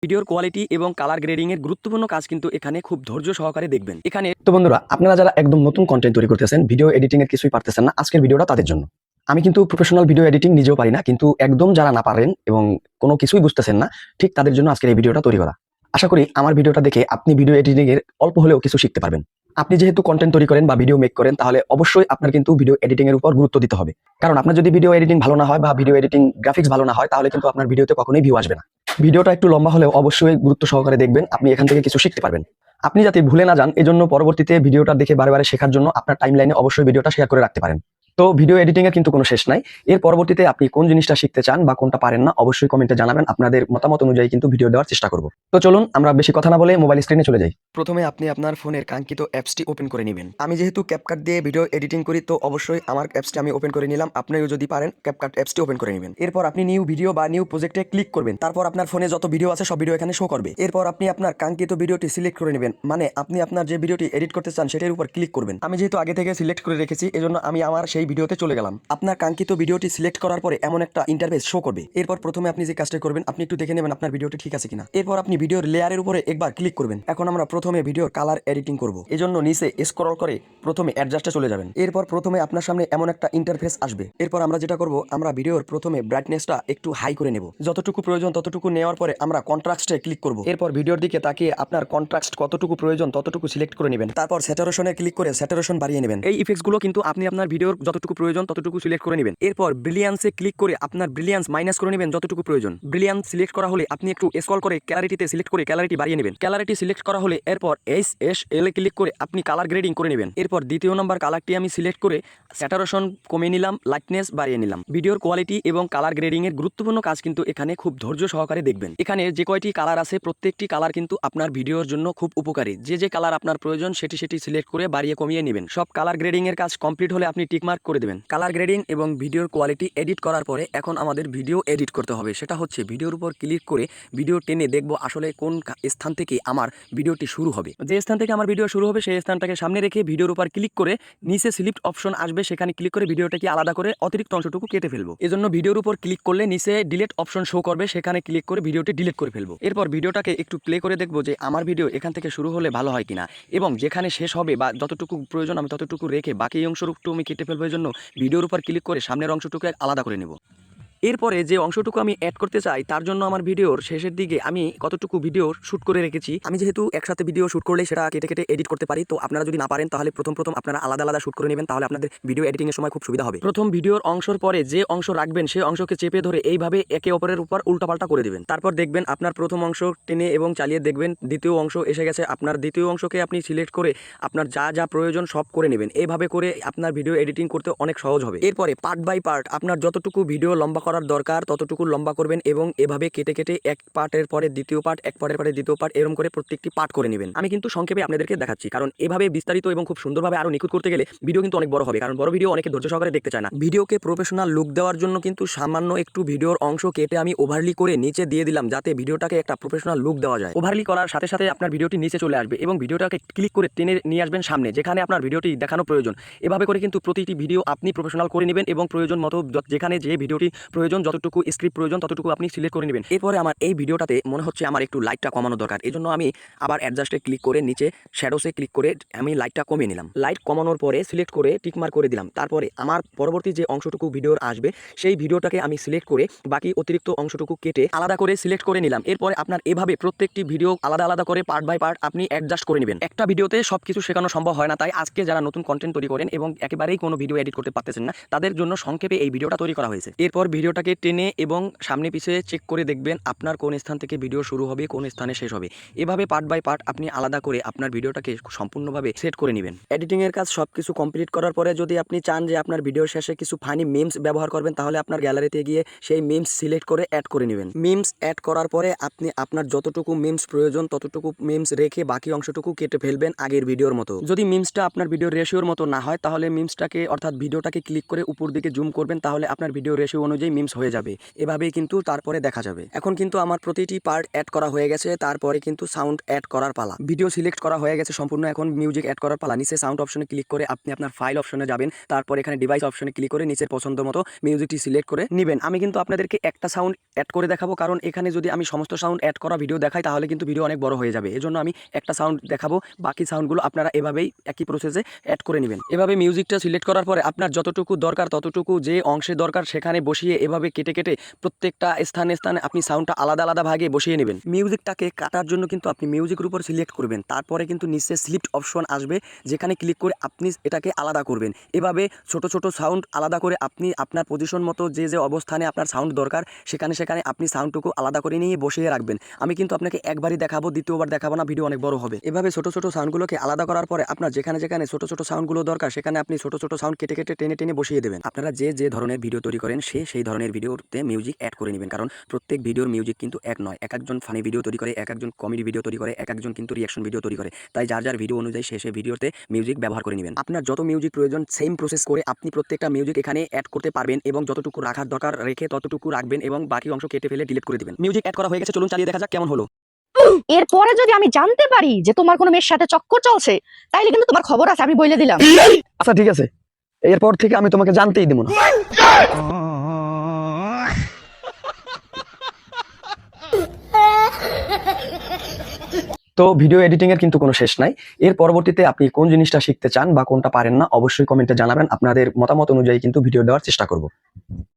ভিডিওর কোয়ালিটি এবং colour grading এর গুরুত্বপূর্ণ কাজ কিন্তু এখানে খুব ধৈর্য সহকারে দেখবেন। এখানে তো বন্ধুরা, আপনারা যারা একদম নতুন কন্টেন্ট তৈরি করতেছেন, ভিডিও এডিটিং এর কিছুই পারতেছেন না, আজকের ভিডিওটা তাদের জন্য। আমি কিন্তু প্রফেশনাল ভিডিও এডিটিং নিজেও পারি না, কিন্তু একদম যারা না পারেন এবং কোনো কিছুই বুঝতেছেন না, ঠিক তাদের জন্য আজকের এই ভিডিওটা তৈরি করা। আশা করি আমার ভিডিওটা দেখে আপনি ভিডিও এডিটিং এর অল্প হলেও কিছু শিখতে পারবেন। আপনি যেহেতু কন্টেন্ট তৈরি করেন বা ভিডিও মেক করেন, তাহলে অবশ্যই আপনার কিন্তু ভিডিও এডিটিং এর উপর গুরুত্ব দিতে হবে। কারণ আপনার যদি ভিডিও এডিটিং ভালো না হয় বা ভিডিও এডিটিং গ্রাফিক্স ভালো না হয়, তাহলে কিন্তু আপনার ভিডিওতে কখনোই ভিউ আসবে না। ভিডিওটা একটু লম্বা হলেও অবশ্যই গুরুত্ব সহকারে দেখবেন, আপনি এখান থেকে কিছু শিখতে পারবেন। আপনি যাতে ভুলে না যান, এজন্য পরবর্তীতে ভিডিওটা দেখে বারে বারে শেখার জন্য আপনার টাইমলাইনে অবশ্যই ভিডিওটা শেয়ার করে রাখতে পারেন। তো ভিডিও এডিটিং এর কিন্তু কোনো শেষ নাই। এর পরবর্তীতে আপনি কোন জিনিসটা শিখতে চান বা কোনটা পারেন না, অবশ্যই কমেন্টে জানাবেন। আপনাদের মতামত অনুযায়ী কিন্তু ভিডিও দেওয়ার চেষ্টা করব। তো চলুন আমরা বেশি কথা না বলে মোবাইল স্ক্রিনে চলে যাই। প্রথমে আপনি আপনার ফোনের কাঙ্ক্ষিত অ্যাপসটি ওপেন করে নেবেন। আমি যেহেতু ক্যাপকাট দিয়ে ভিডিও এডিটিং করি, তো অবশ্যই আমার অ্যাপসটি আমি ওপেন করে নিলাম। আপনিও যদি পারেন ক্যাপকাট অ্যাপসটি ওপেন করে নেবেন। এরপর আপনি নিউ ভিডিও বা নিউ প্রজেক্টে ক্লিক করবেন। তারপর আপনার ফোনে যত ভিডিও আছে সব ভিডিও এখানে শো করবে। এরপর আপনি আপনার কাঙ্ক্ষিত ভিডিওটি সিলেক্ট করে নেবেন, মানে আপনি আপনার যে ভিডিওটি এডিট করতে চান সেটার উপর ক্লিক করবেন। আমি যেহেতু আগে থেকে সিলেক্ট করে রেখেছি, এজন্য আমি আমার সেই ভিডিওতে চলে গেলাম। আপনার কাঙ্ক্ষিত ভিডিওটি সিলেক্ট করার পরে এমন একটা ইন্টারফেস শো করবে। এরপর প্রথমে আপনি যে কাজটা করবেন, আপনি একটু দেখে নেবেন আপনার ভিডিওটি ঠিক আছে কিনা। এরপর আপনি ভিডিওর লেয়ারের উপরে একবার ক্লিক করবেন। এখন আমরা প্রথমে ভিডিওর কালার এডিটিং করব, এজন্য নিচে স্ক্রল করে প্রথমে অ্যাডজাস্টে চলে যাবেন। এরপর প্রথমে আপনার সামনে এমন একটা ইন্টারফেস আসবে। এরপর আমরা যেটা করব, আমরা ভিডিওর প্রথমে ব্রাইটনেসটা একটু হাই করে নেব। যতটুকু প্রয়োজন ততটুকু নেওয়ার পরে আমরা কন্ট্রাস্টে ক্লিক করব। এরপর ভিডিওর দিকে তাকিয়ে আপনার কন্ট্রাস্ট কতটুকু প্রয়োজন ততটুকু সিলেক্ট করে নেবেন। তারপর স্যাচুরেশনে ক্লিক করে স্যাচুরেশন বাড়িয়ে নেবেন। এই ইফেক্টসগুলো কিন্তু আপনি আপনার ভিডিওর যতটুকু প্রয়োজন ততটুকু সিলেক্ট করে নেবেন। এরপর ব্রিলিয়ান্সে ক্লিক করে আপনার ব্রিলিয়ান্স মাইনাস করে নেবেন যতটুকু প্রয়োজন। ব্রিলিয়ান্স সিলেক্ট করা হলে আপনি একটু স্ক্রল করে ক্যালারিটিতে সিলেক্ট করে ক্যালারিটি বাড়িয়ে নেবেন। ক্যালারিটি সিলেক্ট করা হলে এরপর SSL এ ক্লিক করে আপনি কালার গ্রেডিং করে নেবেন। এরপর দ্বিতীয় নম্বর কালারটি আমি সিলেক্ট করে স্যাচুরেশন কমিয়ে নিলাম, লাইটনেস বাড়িয়ে নিলাম। ভিডিওর কোয়ালিটি এবং কালার গ্রেডিং এর গুরুত্বপূর্ণ কাজ কিন্তু এখানে খুব ধৈর্য সহকারে দেখবেন। এখানে যে কয়টি কালার আছে প্রত্যেকটি কালার কিন্তু আপনার ভিডিওর জন্য খুব উপকারী। যে যে কালার আপনার প্রয়োজন সেটি সিলেক্ট করে বাড়িয়ে কমিয়ে নেবেন। সব কালার গ্রেডিং এর কাজ কমপ্লিট হলে আপনি টিকমার্ক করে দেবেন। কালার গ্রেডিং এবং ভিডিওর কোয়ালিটি এডিট করার পরে এখন আমাদের ভিডিও এডিট করতে হবে। সেটা হচ্ছে ভিডিওর উপর ক্লিক করে ভিডিও টেনে দেখব আসলে কোন স্থান থেকে আমার ভিডিওটি শুরু হবে। যে স্থান থেকে আমার ভিডিও শুরু হবে সেই স্থানটাকে সামনে রেখে ভিডিওর উপর ক্লিক করে নিচে সিলেক্ট অপশন আসবে, সেখানে ক্লিক করে ভিডিওটাকে আলাদা করে অতিরিক্ত অংশটুকু কেটে ফেলবো। এজন্য ভিডিওর উপর ক্লিক করলে নিচে ডিলিট অপশন শো করবে, সেখানে ক্লিক করে ভিডিওটি ডিলিট করে ফেলবো। এরপর ভিডিওটাকে একটু প্লে করে দেখবো যে আমার ভিডিও এখান থেকে শুরু হলে ভালো হয় কিনা, এবং যেখানে শেষ হবে বা যতটুকু প্রয়োজন আমি ততটুকু রেখে বাকি অংশটুকু আমি কেটে ফেলবো। এজন্য ভিডিওর উপর ক্লিক করে সামনের অংশটুকু আলাদা করে নেব। এরপরে যে অংশটুকু আমি অ্যাড করতে চাই তার জন্য আমার ভিডিওর শেষের দিকে আমি কতটুকু ভিডিও শ্যুট করে রেখেছি। আমি যেহেতু একসাথে ভিডিও শ্যুট করলে সেটা কেটে কেটে এডিট করতে পারি, তো আপনারা যদি না পারেন তাহলে প্রথম আপনারা আলাদা আলাদা শ্যুট করে নেবেন, তাহলে আপনাদের ভিডিও এডিটিং এর সময় খুব সুবিধা হবে। প্রথম ভিডিওর অংশের পরে যে অংশ রাখবেন সেই অংশকে চেপে ধরে এইভাবে একে অপরের উপর উল্টাপাল্টা করে দেবেন। তারপর দেখবেন আপনার প্রথম অংশ টেনে এবং চালিয়ে দেখবেন দ্বিতীয় অংশ এসে গেছে। আপনার দ্বিতীয় অংশকে আপনি সিলেক্ট করে আপনার যা যা প্রয়োজন সব করে নেবেন। এইভাবে করে আপনার ভিডিও এডিটিং করতে অনেক সহজ হবে। এরপরে পার্ট বাই পার্ট আপনার যতটুকু ভিডিও লম্বা করার দরকার ততটুকু লম্বা করবেন এবং এভাবে কেটে কেটে এক পার্টের পরে দ্বিতীয় পার্ট, এক পার্টের পরে দ্বিতীয় পার্ট, এরকম করে প্রত্যেকটি পার্ট করে নেবেন। আমি কিন্তু সংক্ষেপে আপনাদেরকে দেখাচ্ছি, কারণ এভাবে বিস্তারিত এবং খুব সুন্দরভাবে আরো নিখুঁত করতে গেলে ভিডিও কিন্তু অনেক বড় হবে, কারণ বড় ভিডিও অনেকে ধৈর্য সহকারে দেখতে চায় না। ভিডিওকে প্রফেশনাল লুক দেওয়ার জন্য কিন্তু সামান্য একটু ভিডিওর অংশ কেটে আমি ওভারলি করে নিচে দিয়ে দিলাম, যাতে ভিডিওটাকে একটা প্রফেশনাল লুক দেওয়া যায়। ওভারলি করার সাথে সাথে আপনার ভিডিওটি নিচে চলে আসবে এবং ভিডিওটাকে ক্লিক করে টেনে নিয়ে আসবেন সামনে, যেখানে আপনার ভিডিওটি দেখানো প্রয়োজন। এভাবে করে কিন্তু প্রতিটি ভিডিও আপনি প্রফেশনাল করে নেবেন এবং প্রয়োজন মতো যেখানে যে ভিডিওটি প্রয়োজন, যতটুকু স্ক্রিপ্ট প্রয়োজন ততটুকু আপনি সিলেক্ট করে নেবেন। এরপরে আমার এই ভিডিওটাতে মনে হচ্ছে আমার একটু লাইটটা কমানো দরকার, এজন্য আমি আবার অ্যাডজাস্টে ক্লিক করে নিচে শ্যাডোসে ক্লিক করে আমি লাইটটা কমিয়ে নিলাম। লাইট কমানোর পরে সিলেক্ট করে টিকমার্ক করে দিলাম। তারপরে আমার পরবর্তী যে অংশটুকু ভিডিওর আসবে সেই ভিডিওটাকে আমি সিলেক্ট করে বাকি অতিরিক্ত অংশটুকু কেটে আলাদা করে সিলেক্ট করে নিলাম। এরপরে আপনার এভাবে প্রত্যেকটি ভিডিও আলাদা আলাদা করে পার্ট বাই পার্ট আপনি অ্যাডজাস্ট করে নেবেন। একটা ভিডিওতে সবকিছু শেখানো সম্ভব হয় না, তাই আজকে যারা নতুন কন্টেন্ট তৈরি করেন এবং একেবারেই কোনো ভিডিও এডিট করতে পারতেছেন না তাদের জন্য সংক্ষেপে এই ভিডিওটা তৈরি করা হয়েছে। এরপর ভিডিওটাকে টেনে এবং সামনে পিছিয়ে চেক করে দেখবেন আপনার কোন স্থান থেকে ভিডিও শুরু হবে, কোন স্থানে শেষ হবে। এভাবে পার্ট বাই পার্ট আপনি আলাদা করে আপনার ভিডিওটাকে সম্পূর্ণভাবে সেট করে নেবেন। এডিটিং এর কাজ সবকিছু কমপ্লিট করার পরে যদি আপনি চান যে আপনার ভিডিও শেষে কিছু ফানি মিমস ব্যবহার করবেন, তাহলে আপনার গ্যালারিতে গিয়ে সেই মিমস সিলেক্ট করে অ্যাড করে নেবেন। মিমস অ্যাড করার পরে আপনি আপনার যতটুকু মিমস প্রয়োজন ততটুকু মিমস রেখে বাকি অংশটুকু কেটে ফেলবেন আগের ভিডিওর মতো। যদি মিমসটা আপনার ভিডিওর রেশিওর মতো না হয় তাহলে মিমসটাকে অর্থাৎ ভিডিওটাকে ক্লিক করে উপর দিকে জুম করবেন, তাহলে আপনার ভিডিও রেশিও অনুযায়ী মিমস হয়ে যাবে। এভাবেই কিন্তু তারপরে দেখা যাবে। এখন কিন্তু আমার প্রতিটি পার্ট অ্যাড করা হয়ে গেছে, তারপরে কিন্তু সাউন্ড অ্যাড করার পালা। ভিডিও সিলেক্ট করা হয়ে গেছে সম্পূর্ণ, এখন মিউজিক অ্যাড করার পালা। নিচে সাউন্ড অপশনে ক্লিক করে আপনি আপনার ফাইল অপশনে যাবেন, তারপর এখানে ডিভাইস অপশনে ক্লিক করে নিচের পছন্দ মতো মিউজিকটি সিলেক্ট করে নেবেন। আমি কিন্তু আপনাদেরকে একটা সাউন্ড অ্যাড করে দেখাবো, কারণ এখানে যদি আমি সমস্ত সাউন্ড অ্যাড করা ভিডিও দেখাই তাহলে কিন্তু ভিডিও অনেক বড় হয়ে যাবে। এজন্য আমি একটা সাউন্ড দেখাবো, বাকি সাউন্ডগুলো আপনারা এভাবেই একই প্রসেসে অ্যাড করে নেবেন। এভাবে মিউজিকটা সিলেক্ট করার পরে আপনার যতটুকু দরকার ততটুকু যে অংশে দরকার সেখানে বসিয়ে এভাবে কেটে কেটে প্রত্যেকটা স্থানে স্থানে আপনি সাউন্ডটা আলাদা আলাদা ভাগে বসিয়ে নেবেন। মিউজিকটাকে কাটার জন্য কিন্তু আপনি মিউজিকের উপর সিলেক্ট করবেন, তারপরে কিন্তু নিচে স্লিপ অপশন আসবে, যেখানে ক্লিক করে আপনি এটাকে আলাদা করবেন। এভাবে ছোট ছোট সাউন্ড আলাদা করে আপনি আপনার পজিশন মতো যে যে অবস্থানে আপনার সাউন্ড দরকার সেখানে সেখানে আপনি সাউন্ডটুকু আলাদা করে নিয়ে বসিয়ে রাখবেন। আমি কিন্তু আপনাকে একবারই দেখাবো, দ্বিতীয়বার দেখাবো না, ভিডিও অনেক বড় হবে। এভাবে ছোট ছোট সাউন্ডগুলোকে আলাদা করার পরে আপনার যেখানে যেখানে ছোট ছোট সাউন্ডগুলো দরকার সেখানে আপনি ছোট ছোট সাউন্ড কেটে কেটে টেনে টেনে বসিয়ে দেবেন। আপনারা যে যে ধরনের ভিডিও তৈরি করেন সেই ধরনের ভিডিওতে মিউজিক অ্যাড করে নেবেন, কারণ প্রত্যেক ভিডিওর মিউজিক কিন্তু এক নয়। এক একজন ফানি ভিডিও তৈরি করে, এক একজন কমেডি ভিডিও তৈরি করে, এক একজন কিন্তু রিয়াকশন ভিডিও তৈরি করে। তাই যার যার ভিডিও অনুযায়ী সে ভিডিওতে মিউজিক ব্যবহার করে নেবেন। আপনার যত মিউজিক প্রয়োজন সেম প্রসেস করে আপনি প্রত্যেকটা মিউজিক এখানে অ্যাড করতে পারবেন, এবং যতটুকু রাখার দরকার রেখে ততটুকু রাখবেন এবং বাকি অংশ কেটে ফেলে ডিলিট করে দিবেন। মিউজিক অ্যাড করা হয়ে গেছে, চলুন চালিয়ে দেখা যাক কেমন হলো। এরপরে যদি আমি জানতে পারি যে তোমার কোনো মেয়ের সাথে চক্কর চলছে, তাইলে কিন্তু তোমার খবর আছে, আমি বলে দিলাম। আচ্ছা ঠিক আছে, এরপর থেকে আমি তোমাকে জানতেই দেবো না। তো ভিডিও এডিটিং এর কিন্তু কোনো শেষ নাই। এর পরবর্তীতে আপনি কোন জিনিসটা শিখতে চান বা কোনটা পারেন না অবশ্যই কমেন্টে জানাবেন। আপনাদের মতামত অনুযায়ী কিন্তু ভিডিও দেওয়ার চেষ্টা করব।